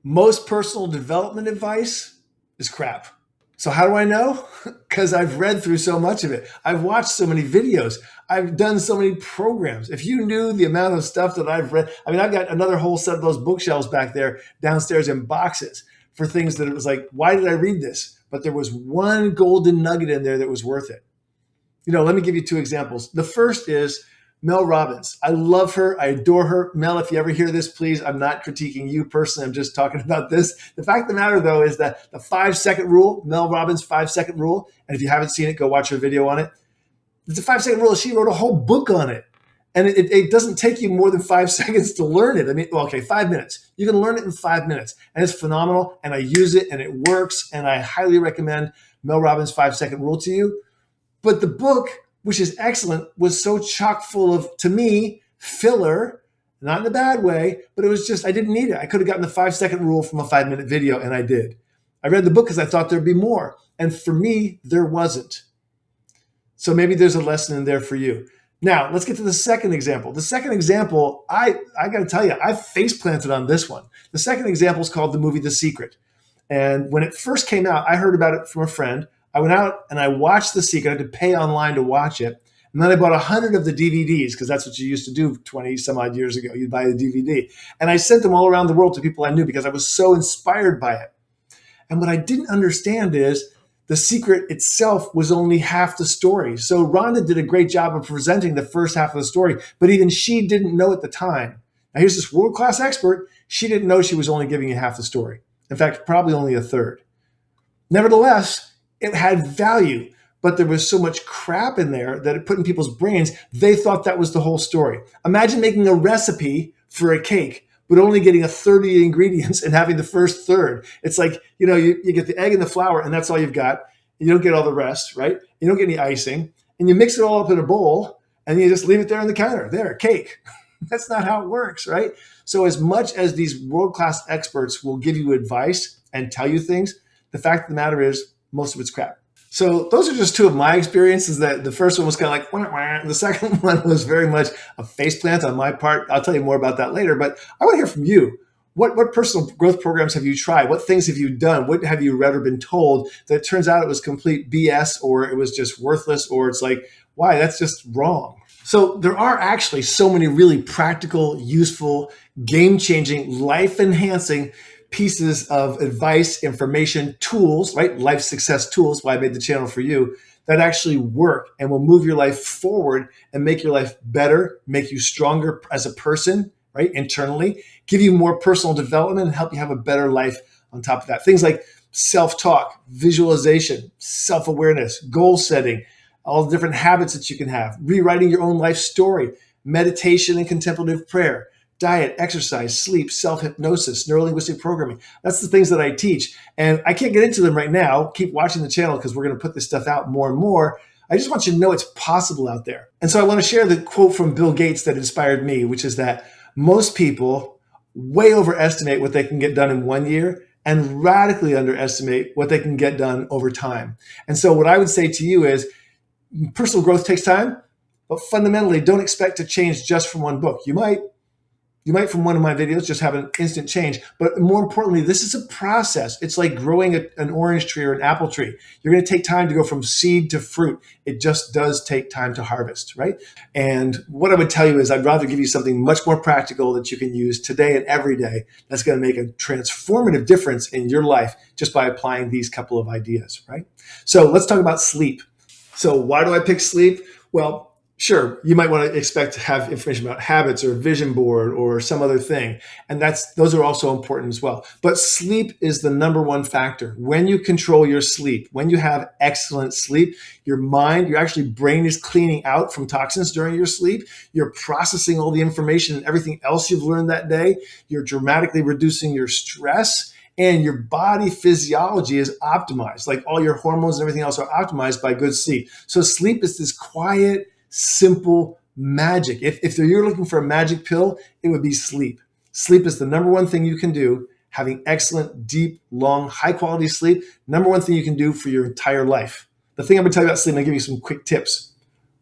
Most personal development advice is crap. So how do I know? Because I've read through so much of it. I've watched so many videos. I've done so many programs. If you knew the amount of stuff that I've read, I mean, I've got another whole set of those bookshelves back there downstairs in boxes for things that it was like, why did I read this? But there was one golden nugget in there that was worth it. Let me give you two examples. The first is Mel Robbins. I love her. I adore her. Mel, if you ever hear this, please, I'm not critiquing you personally. I'm just talking about this. The fact of the matter, though, is that the 5-second rule, Mel Robbins' 5-second rule, and if you haven't seen it, go watch her video on it. It's a 5-second rule. She wrote a whole book on it. And it doesn't take you more than 5 seconds to learn it. I mean, well, okay, 5 minutes. You can learn it in 5 minutes. And it's phenomenal. And I use it and it works. And I highly recommend Mel Robbins' 5-second rule to you. But the book, which is excellent, was so chock full of, to me, filler, not in a bad way, but it was just, I didn't need it. I could have gotten the 5-second rule from a 5-minute video, and I did. I read the book because I thought there'd be more. And for me, there wasn't. So maybe there's a lesson in there for you. Now, let's get to the second example. The second example, I got to tell you, I face planted on this one. The second example is called the movie The Secret. And when it first came out, I heard about it from a friend. I went out and I watched The Secret. I had to pay online to watch it. And then I bought 100 of the DVDs because that's what you used to do 20 some odd years ago. You'd buy the DVD. And I sent them all around the world to people I knew because I was so inspired by it. And what I didn't understand is The Secret itself was only half the story. So Rhonda did a great job of presenting the first half of the story, but even she didn't know at the time. Now here's this world-class expert. She didn't know she was only giving you half the story. In fact, probably only a third. Nevertheless, it had value, but there was so much crap in there that it put in people's brains, they thought that was the whole story. Imagine making a recipe for a cake, but only getting a third of the ingredients and having the first third. It's like, you get the egg and the flour and that's all you've got. You don't get all the rest, right? You don't get any icing. And you mix it all up in a bowl and you just leave it there on the counter. There, cake. That's not how it works, right? So as much as these world-class experts will give you advice and tell you things, the fact of the matter is most of it's crap. So those are just two of my experiences. That the first one was kind of like, wah, wah. The second one was very much a faceplant on my part. I'll tell you more about that later, but I want to hear from you. What personal growth programs have you tried? What things have you done? What have you read or been told that turns out it was complete BS or it was just worthless or it's like, why? That's just wrong. So there are actually so many really practical, useful, game-changing, life-enhancing pieces of advice, information, tools, right? Life success tools, why I made the channel for you, that actually work and will move your life forward and make your life better, make you stronger as a person, right? Internally, give you more personal development and help you have a better life on top of that. Things like self-talk, visualization, self-awareness, goal setting, all the different habits that you can have, rewriting your own life story, meditation and contemplative prayer, diet, exercise, sleep, self-hypnosis, neuro-linguistic programming. That's the things that I teach. And I can't get into them right now. Keep watching the channel because we're going to put this stuff out more and more. I just want you to know it's possible out there. And so I want to share the quote from Bill Gates that inspired me, which is that most people way overestimate what they can get done in 1 year and radically underestimate what they can get done over time. And so what I would say to you is personal growth takes time, but fundamentally don't expect to change just from one book. You might from one of my videos just have an instant change, but more importantly, this is a process. It's like growing an orange tree or an apple tree. You're going to take time to go from seed to fruit. It just does take time to harvest, right? And what I would tell you is I'd rather give you something much more practical that you can use today and every day that's going to make a transformative difference in your life just by applying these couple of ideas, right? So let's talk about sleep. So why do I pick sleep? Well, sure, you might want to expect to have information about habits or a vision board or some other thing. And those are also important as well. But sleep is the number one factor. When you control your sleep, when you have excellent sleep, your brain is cleaning out from toxins during your sleep. You're processing all the information and everything else you've learned that day. You're dramatically reducing your stress. And your body physiology is optimized. Like all your hormones and everything else are optimized by good sleep. So sleep is this quiet, simple magic. If you're looking for a magic pill, it would be sleep. Sleep is the number one thing you can do. Having excellent, deep, long, high quality sleep, number one thing you can do for your entire life. The thing I'm going to tell you about sleep, I'm going to give you some quick tips.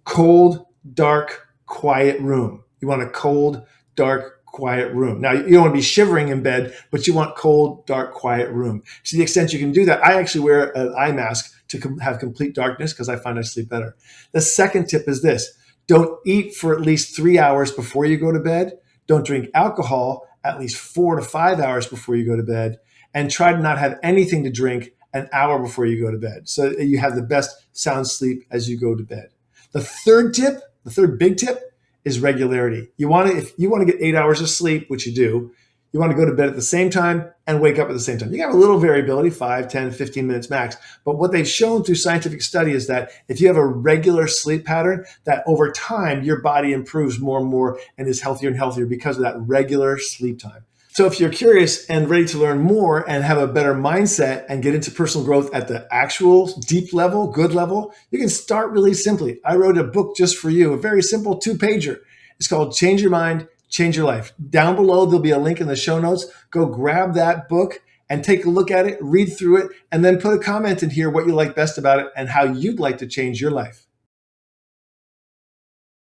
Cold, dark, quiet room. You want a cold, dark, quiet room. Now, you don't want to be shivering in bed, but you want cold, dark, quiet room. To the extent you can do that, I actually wear an eye mask to have complete darkness because I find I sleep better. The second tip is this: don't eat for at least 3 hours before you go to bed. Don't drink alcohol at least 4 to 5 hours before you go to bed. And try to not have anything to drink an hour before you go to bed, so you have the best sound sleep as you go to bed. The third tip, the third big tip, is regularity. If you want to get 8 hours of sleep, which you do, you want to go to bed at the same time and wake up at the same time. You can have a little variability, 5, 10, 15 minutes max. But what they've shown through scientific study is that if you have a regular sleep pattern, that over time, your body improves more and more and is healthier and healthier because of that regular sleep time. So if you're curious and ready to learn more and have a better mindset and get into personal growth at the actual deep level, good level, you can start really simply. I wrote a book just for you, a very simple 2-pager. It's called Change Your Mind, Change Your Life. Down below, there'll be a link in the show notes. Go grab that book and take a look at it, read through it, and then put a comment in here what you like best about it and how you'd like to change your life.